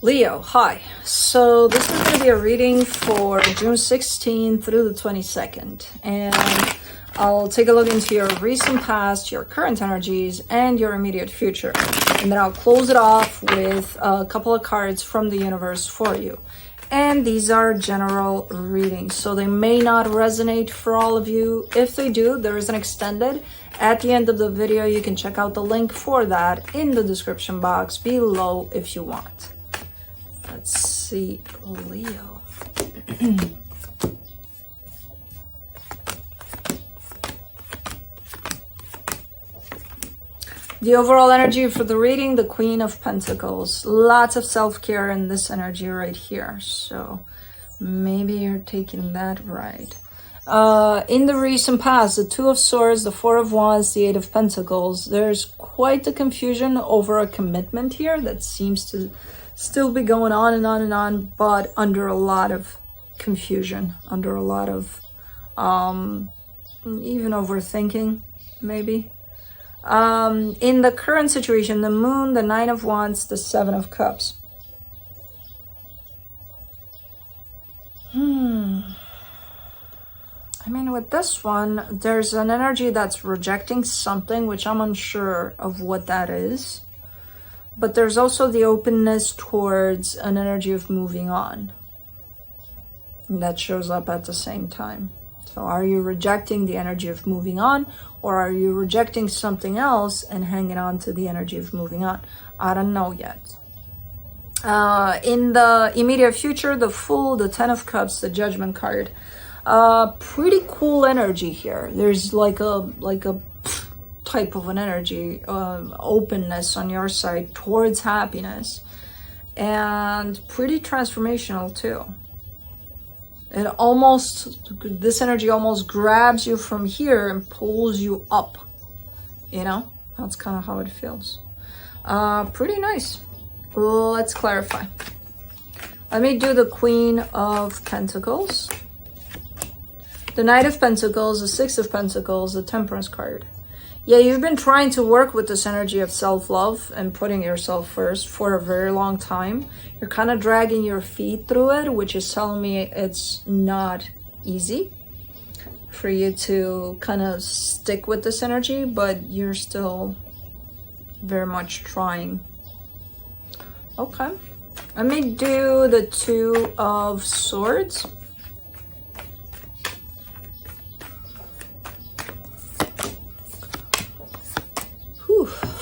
Leo, hi. So this is going to be a reading for June 16th through the 22nd. And I'll take a look into your recent past, your current energies, and your immediate future. And then I'll close it off with a couple of cards from the universe for you. And these are general readings, so they may not resonate for all of you. If they do, there is an extended. At the end of the video, you can check out the link for that in the description box below if you want. Let's see, Leo. The overall energy for the reading, the Queen of Pentacles. Lots of self-care in this energy right here. So maybe you're taking that right. In the recent past, the Two of Swords, the Four of Wands, the Eight of Pentacles. There's quite the confusion over a commitment here that seems to still be going on and on and on, but under a lot of confusion, under a lot of even overthinking, maybe. In the current situation, the Moon, the Nine of Wands, the Seven of Cups. I mean, with this one, there's an energy that's rejecting something, which I'm unsure of what that is. But there's also the openness towards an energy of moving on. And that shows up at the same time. So are you rejecting the energy of moving on, or are you rejecting something else and hanging on to the energy of moving on? I don't know yet. In the immediate future, the Fool, the Ten of Cups, the Judgment card. Pretty cool energy here. There's like a type of an energy, openness on your side towards happiness, and pretty transformational too. It almost, this energy almost grabs you from here and pulls you up, you know? That's kind of how it feels. Pretty nice. Let's clarify. Let me do the Queen of Pentacles, the Knight of Pentacles, the Six of Pentacles, the Temperance card. Yeah, you've been trying to work with this energy of self-love and putting yourself first for a very long time. You're kind of dragging your feet through it, which is telling me it's not easy for you to kind of stick with this energy, but you're still very much trying. Okay. Let me do the Two of Swords.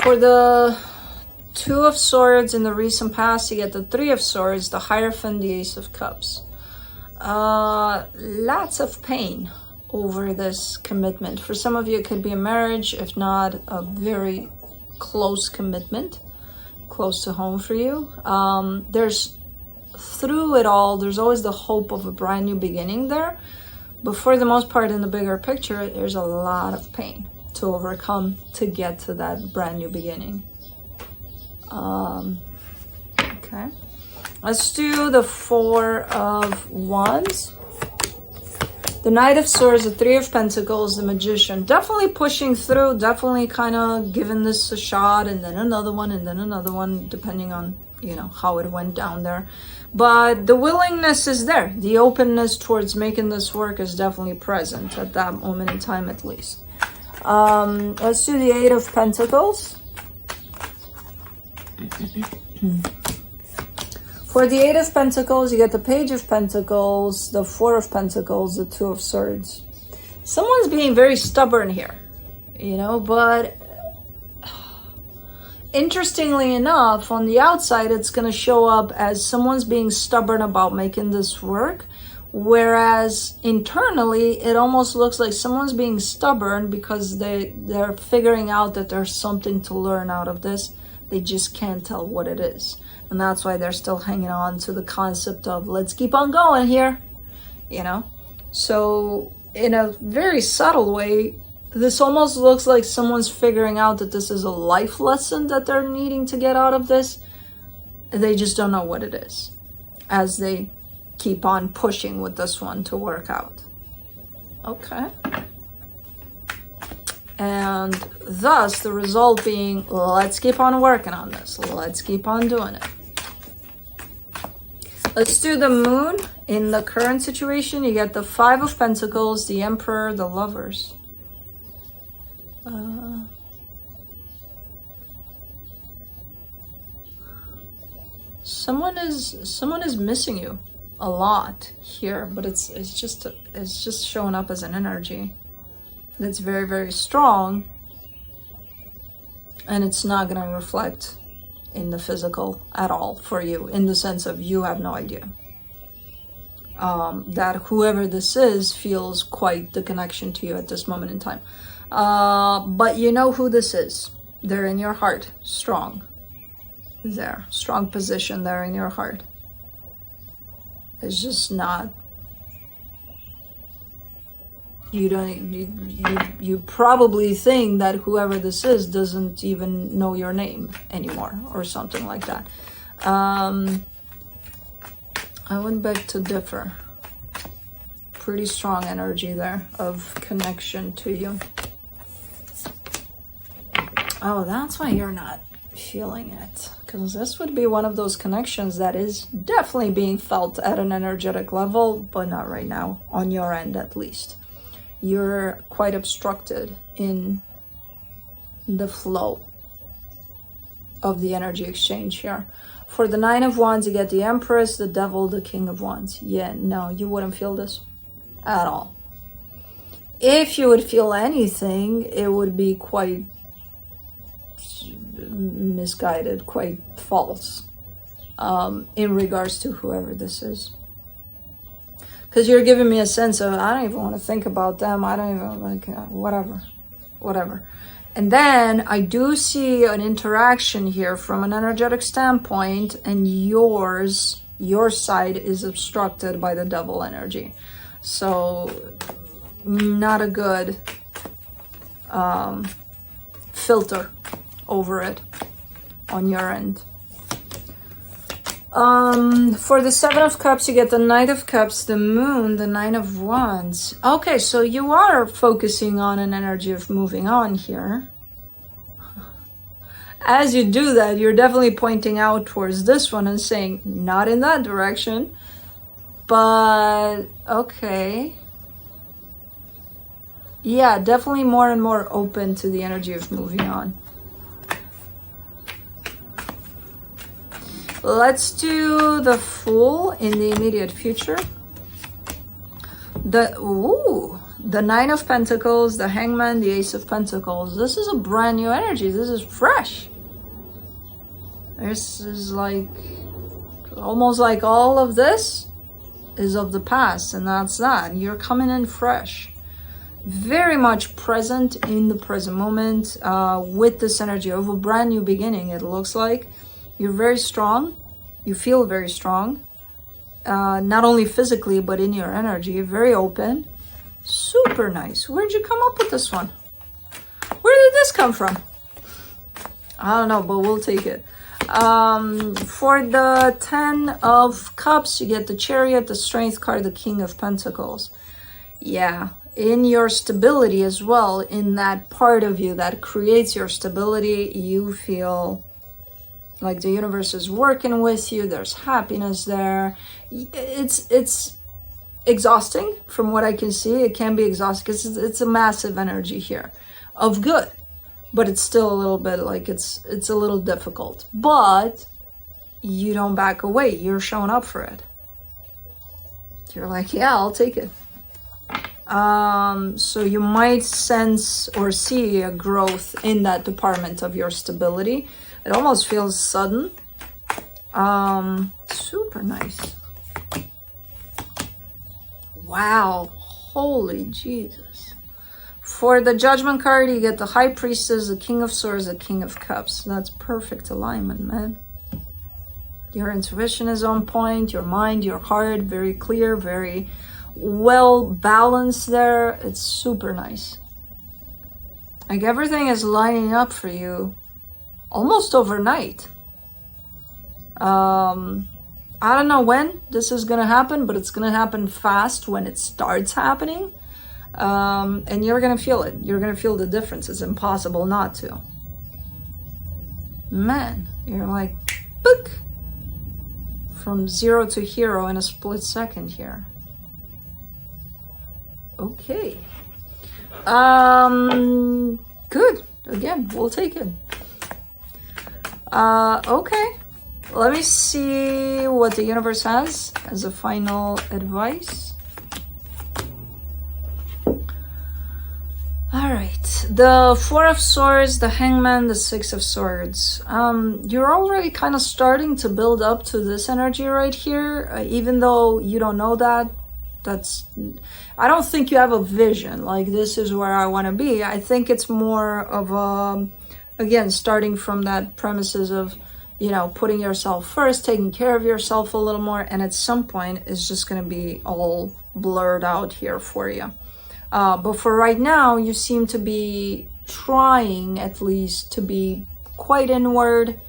For the Two of Swords in the recent past, you get the Three of Swords, the Hierophant, the Ace of Cups. Lots of pain over this commitment. For some of you, it could be a marriage, if not a very close commitment, close to home for you. There's, through it all, there's always the hope of a brand new beginning there. But for the most part, in the bigger picture, there's a lot of pain to overcome to get to that brand new beginning. Okay, let's do the Four of Wands, the Knight of Swords, the Three of Pentacles, the Magician. Definitely pushing through, definitely kind of giving this a shot, and then another one, and then another one, depending on, you know, how it went down there. But the willingness is there. The openness towards making this work is definitely present at that moment in time, at least. Let's do the Eight of Pentacles. For the Eight of Pentacles, you get the Page of Pentacles, the Four of Pentacles, the Two of Swords. Someone's being very stubborn here, you know, but interestingly enough, on the outside, it's going to show up as someone's being stubborn about making this work. Whereas internally, it almost looks like someone's being stubborn because they're figuring out that there's something to learn out of this. They just can't tell what it is. And that's why they're still hanging on to the concept of let's keep on going here, you know? So in a very subtle way, this almost looks like someone's figuring out that this is a life lesson that they're needing to get out of this. They just don't know what it is as they keep on pushing with this one to work out. Okay. And thus the result being, let's keep on working on this. Let's keep on doing it. Let's do the moon. In the current situation, you get the Five of Pentacles, the Emperor, the Lovers. Someone is missing you a lot here, but it's just showing up as an energy that's very, very strong, and it's not going to reflect in the physical at all for you, in the sense of you have no idea. That whoever this is feels quite the connection to you at this moment in time. But you know who this is. They're in your heart, strong. There, strong position there in your heart. It's just not, you probably think that whoever this is doesn't even know your name anymore or something like that. I would beg to differ. Pretty strong energy there of connection to you. Oh, that's why you're not feeling it, because this would be one of those connections that is definitely being felt at an energetic level, but not right now, on your end at least. You're quite obstructed in the flow of the energy exchange here. For the Nine of Wands, you get the Empress, the Devil, the King of Wands. Yeah, no, you wouldn't feel this at all. If you would feel anything, it would be quite misguided, quite false, in regards to whoever this is. Because you're giving me a sense of, I don't even want to think about them. I don't even, like, whatever. And then I do see an interaction here from an energetic standpoint, and your side is obstructed by the Devil energy. So not a good filter over it on your end. For the Seven of Cups, you get the Knight of Cups, the Moon, the Nine of Wands. Okay, so you are focusing on an energy of moving on here. As you do that, you're definitely pointing out towards this one and saying, not in that direction. But, okay. Yeah, definitely more and more open to the energy of moving on. Let's do the Fool in the immediate future. The Nine of Pentacles, the Hangman, the Ace of Pentacles. This is a brand new energy. This is fresh. This is like, almost like all of this is of the past, and that's that. You're coming in fresh. Very much present in the present moment, with this energy of a brand new beginning, it looks like. You're very strong. You feel very strong. Not only physically, but in your energy. Very open. Super nice. Where'd you come up with this one? Where did this come from? I don't know, but we'll take it. For the Ten of Cups, you get the Chariot, the Strength card, the King of Pentacles. Yeah. In your stability as well, in that part of you that creates your stability, you feel like the universe is working with you. There's happiness there. It's exhausting from what I can see. It can be exhausting because it's a massive energy here of good, but it's still a little bit like it's a little difficult. But you don't back away. You're showing up for it. You're like, yeah, I'll take it. So you might sense or see a growth in that department of your stability. It almost feels sudden. Super nice. Wow. Holy Jesus. For the Judgment card, you get the High Priestess, the King of Swords, the King of Cups. That's perfect alignment, man. Your intuition is on point. Your mind, your heart, very clear, very well balanced there. It's super nice. Like everything is lining up for you almost overnight. I don't know when this is gonna happen, but it's gonna happen fast when it starts happening. And you're gonna feel it. You're gonna feel the difference. It's impossible not to. Man, you're like, book. from 0 to hero in a split second here. Okay. Good. Again, we'll take it. Okay. Let me see what the universe has as a final advice. All right. The Four of Swords, the Hangman, the Six of Swords. You're already kind of starting to build up to this energy right here, even though you don't know that. I don't think you have a vision like this is where I want to be. I think it's more of again, starting from that premises of, putting yourself first, taking care of yourself a little more, and at some point it's just going to be all blurred out here for you. But for right now, you seem to be trying at least to be quite inward,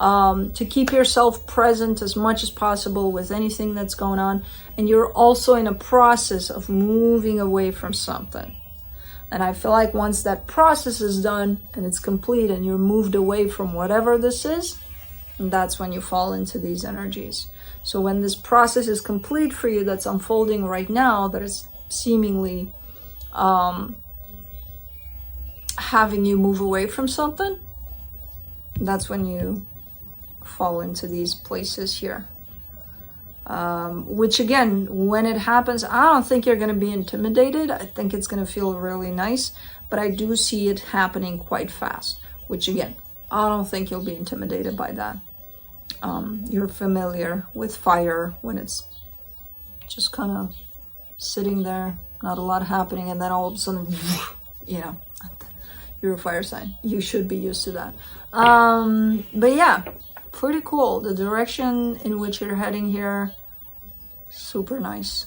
to keep yourself present as much as possible with anything that's going on. And you're also in a process of moving away from something. And I feel like once that process is done and it's complete and you're moved away from whatever this is, that's when you fall into these energies. So when this process is complete for you, that's unfolding right now, that is seemingly having you move away from something, that's when you fall into these places here. Which again, when it happens, I don't think you're going to be intimidated. I think it's going to feel really nice, but I do see it happening quite fast, which again, I don't think you'll be intimidated by that. You're familiar with fire when it's just kind of sitting there, not a lot happening, and then all of a sudden, you're a fire sign. You should be used to that. But yeah, pretty cool. The direction in which you're heading here, super nice.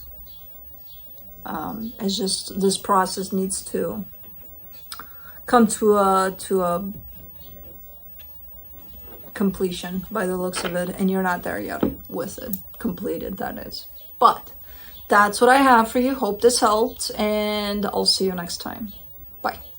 It's just this process needs to come to a completion by the looks of it, and you're not there yet with it completed, that is. But that's what I have for you. Hope this helped, and I'll see you next time. Bye.